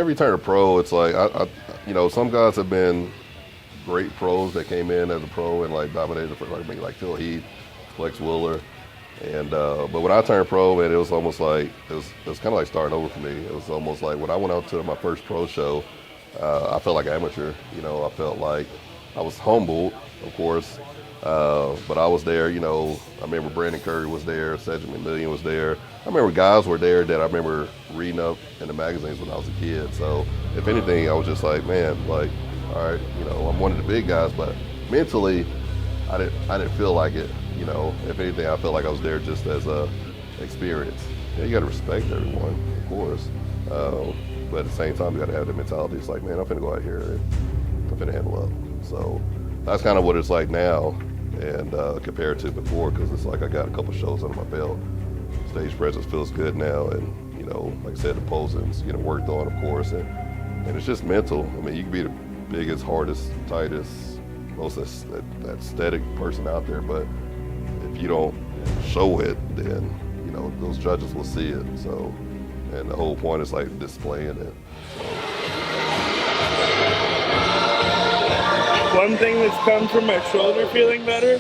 whenever you turn a pro, it's like, some guys have been great pros that came in as a pro and like dominated for like Phil Heath, Flex Wheeler. And but when I turned pro, man, it was almost like it was kind of like starting over for me. It was almost like when I went out to my first pro show, I felt like an amateur. I felt like I was humbled, of course, but I was there. I remember Brandon Curry was there, Cedric McMillian was there. I remember guys were there that I remember reading up in the magazines when I was a kid. So if anything, I was just like, man, like, all right, I'm one of the big guys, but mentally, I didn't feel like it. If anything, I felt like I was there just as a experience. You got to respect everyone, of course, but at the same time, you got to have the mentality. It's like, man, I'm finna go out here and I'm finna handle up. So that's kind of what it's like now, and compared to before, because it's like I got a couple shows under my belt. Stage presence feels good now, and like I said, the posing's worked on, of course, and it's just mental. I mean, you can be the biggest, hardest, tightest, most aesthetic person out there, but if you don't show it, then those judges will see it. So, and the whole point is like displaying it. So. One thing that's come from my shoulder feeling better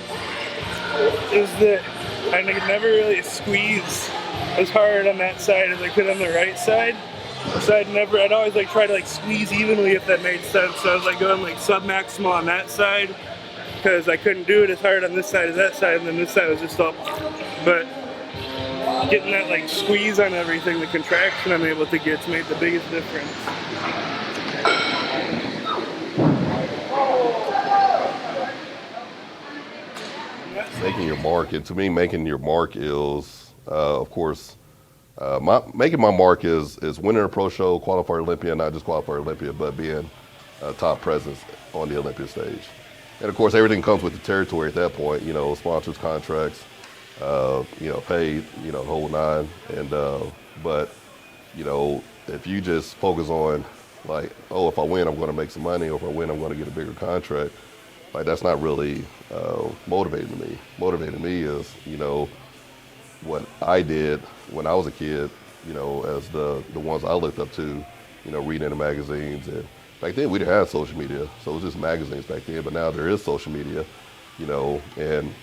is that I could never really squeeze as hard on that side as I could on the right side. So I'd always like try to like squeeze evenly, if that made sense. So I was like going like sub-maximal on that side, because I couldn't do it as hard on this side as that side, and then this side was just up. But getting that like squeeze on everything, the contraction I'm able to get's made the biggest difference. Making your mark, and to me, making your mark is, of course, making my mark is winning a pro show, qualify for Olympia, not just qualify for Olympia, but being a top presence on the Olympia stage. And of course, everything comes with the territory at that point. Sponsors, contracts, paid, the whole nine. And but if you just focus on like, oh, if I win, I'm going to make some money, or if I win, I'm going to get a bigger contract. Like, that's not really motivating to me. Motivating to me is, what I did when I was a kid, as the ones I looked up to, reading in the magazines. And back then we didn't have social media, so it was just magazines back then, but now there is social media, and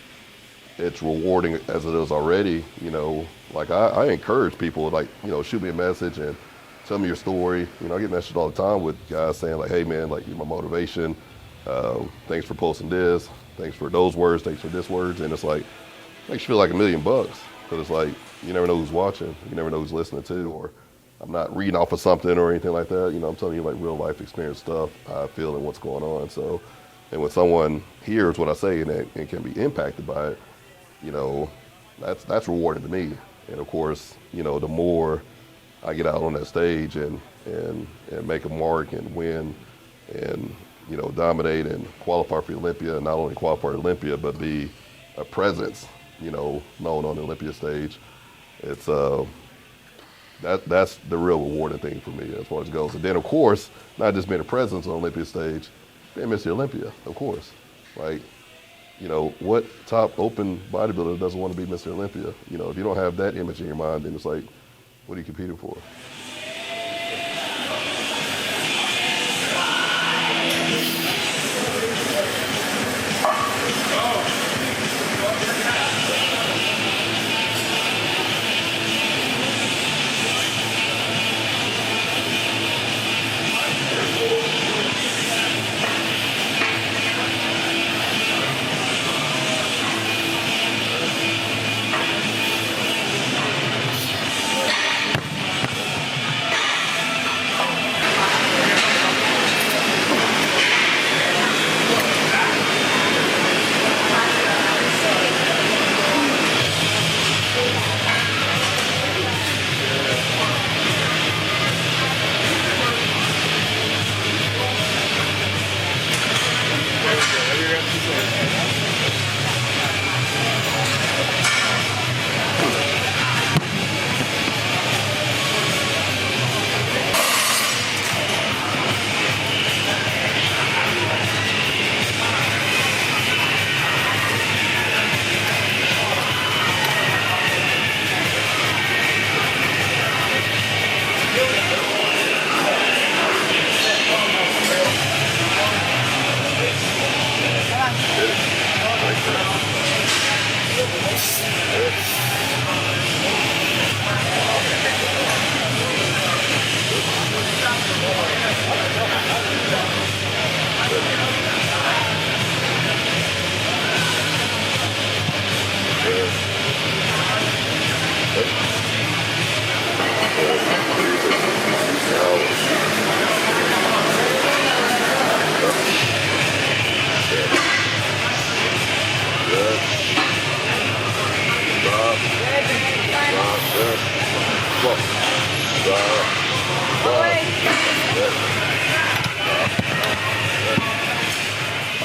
it's rewarding as it is already, like I encourage people, like, shoot me a message and tell me your story. I get messages all the time with guys saying like, hey man, like, you're my motivation. Thanks for posting this. Thanks for those words. Thanks for this words. And it's like, makes you feel like $1 million, because it's like, you never know who's watching. You never know who's listening to, or I'm not reading off of something or anything like that. I'm telling you like real life experience stuff, how I feel and what's going on. So, and when someone hears what I say and can be impacted by it, that's rewarding to me. And of course, the more I get out on that stage and make a mark and win and, dominate and qualify for Olympia, and not only qualify for Olympia, but be a presence, known on the Olympia stage, it's that's the real rewarding thing for me as far as it goes. And then, of course, not just being a presence on the Olympia stage, being Mr. Olympia, of course. Like, what top open bodybuilder doesn't want to be Mr. Olympia? If you don't have that image in your mind, then it's like, what are you competing for?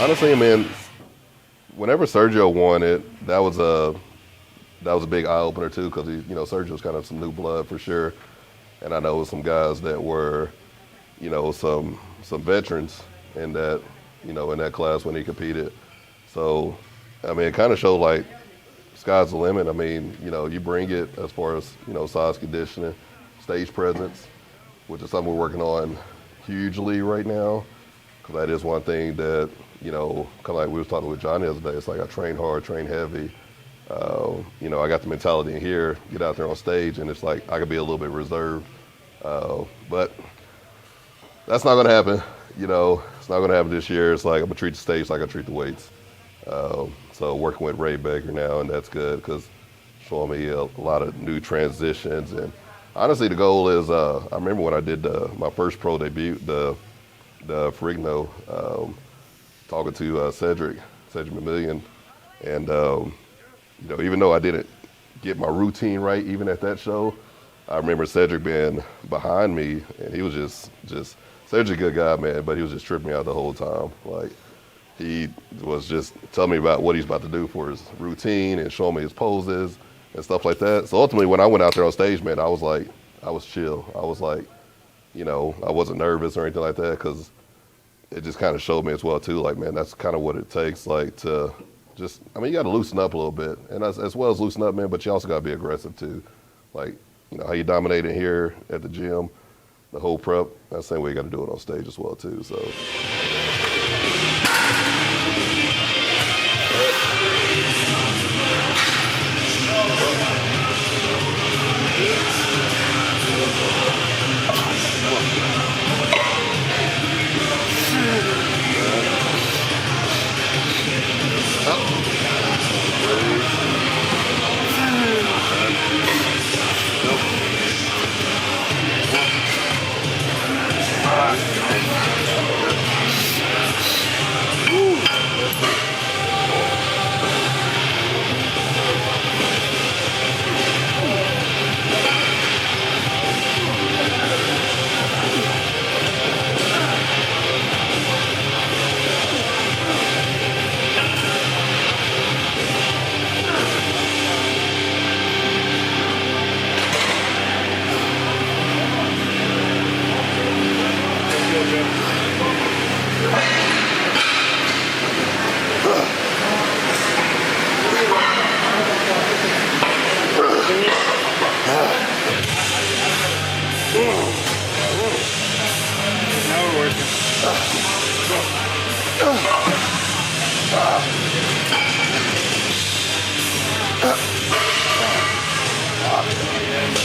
Honestly, I mean, whenever Sergio won it, that was a big eye opener too, because Sergio's kind of some new blood for sure, and I know some guys that were, some veterans in that, in that class when he competed. So, I mean, it kind of showed like sky's the limit. I mean, you bring it as far as size, conditioning, stage presence, which is something we're working on hugely right now, because that is one thing that kind of like we was talking with Johnny the other day. It's like I train hard, train heavy. I got the mentality in here, get out there on stage, and it's like I could be a little bit reserved. But that's not going to happen. It's not going to happen this year. It's like I'm going to treat the stage like I treat the weights. So working with Ray Baker now, and that's good because showing me a lot of new transitions. And honestly, the goal is, I remember when I did my first pro debut, the Ferrigno, talking to Cedric McMillian, and even though I didn't get my routine right even at that show, I remember Cedric being behind me, and he was just Cedric's a good guy, man, but he was just tripping me out the whole time. Like, he was just telling me about what he's about to do for his routine and showing me his poses and stuff like that. So ultimately, when I went out there on stage, man, I was chill. I was like, I wasn't nervous or anything like that, because it just kind of showed me as well too, like, man, that's kind of what it takes, like, to just, I mean, you got to loosen up a little bit, and as well as loosen up, man, but you also got to be aggressive too. Like, how you dominate in here at the gym, the whole prep, that's the same way you got to do it on stage as well too, so.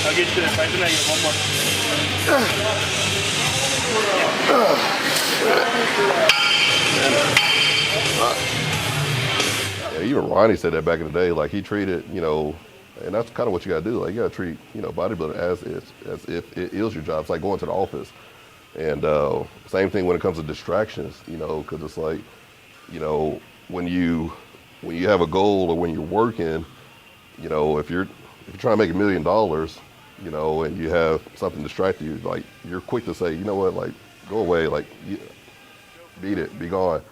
I'll get you to the pipe and I get one more. Yeah, even Ronnie said that back in the day. Like, he treated, and that's kind of what you got to do. Like, you got to treat, bodybuilding as if it is your job. It's like going to the office. And same thing when it comes to distractions, because it's like, when you have a goal or when you're working, if you're trying to make $1 million, and you have something distract you, like, you're quick to say, you know what, like, go away, like, beat it, be gone.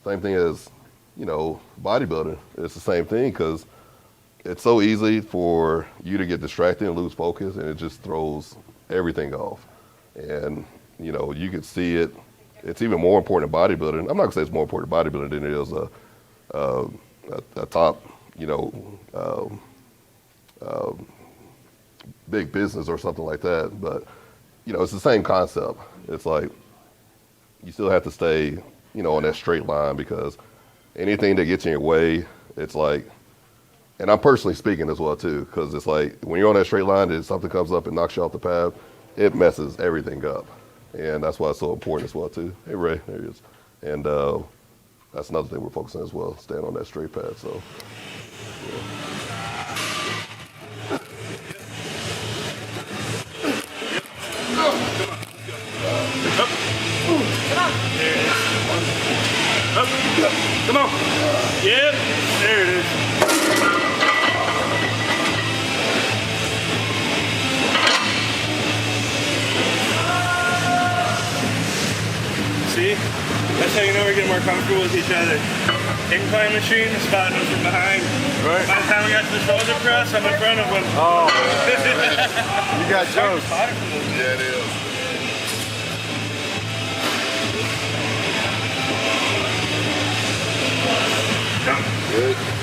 Same thing as, bodybuilding. It's the same thing, because it's so easy for you to get distracted and lose focus, and it just throws everything off. And, you can see it. It's even more important in bodybuilding. I'm not gonna say it's more important in bodybuilding than it is a top, big business or something like that. But, it's the same concept. It's like you still have to stay, on that straight line, because anything that gets in your way, it's like, and I'm personally speaking as well too, because it's like when you're on that straight line and something comes up and knocks you off the path, it messes everything up. And that's why it's so important as well too. Hey Ray, there he is. And that's another thing we're focusing on as well, staying on that straight path. So, yeah. Come on. Yep, there it is. see. That's how you know we're getting more comfortable with each other. Incline machine, spotting him from behind. Right. By the time we got to the shoulder press, I'm in front of him. Oh, you got Joe. Yeah, it is. Good.